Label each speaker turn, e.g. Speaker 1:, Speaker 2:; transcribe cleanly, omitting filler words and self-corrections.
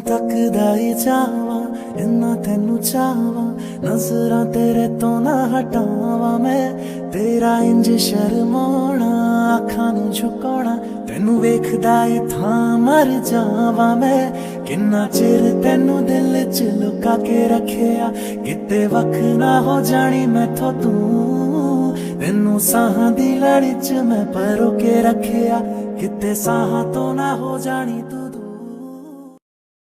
Speaker 1: तकदा ही चाहवा इन्ना तेनू चाहवा नजरां तेरे तो ना हटावा मैं तेरा इंज शर्माना अखां नू झुकाउणा तेनू वेखदा ए थां मर जावा मैं किन्ना चिर तेनू दिल च लुका के रखिया किते वख ना हो जानी मैथों तू तेनू साहां दी लड़ी च मैं परो के रखिया किते साहां तो ना हो जानी तू।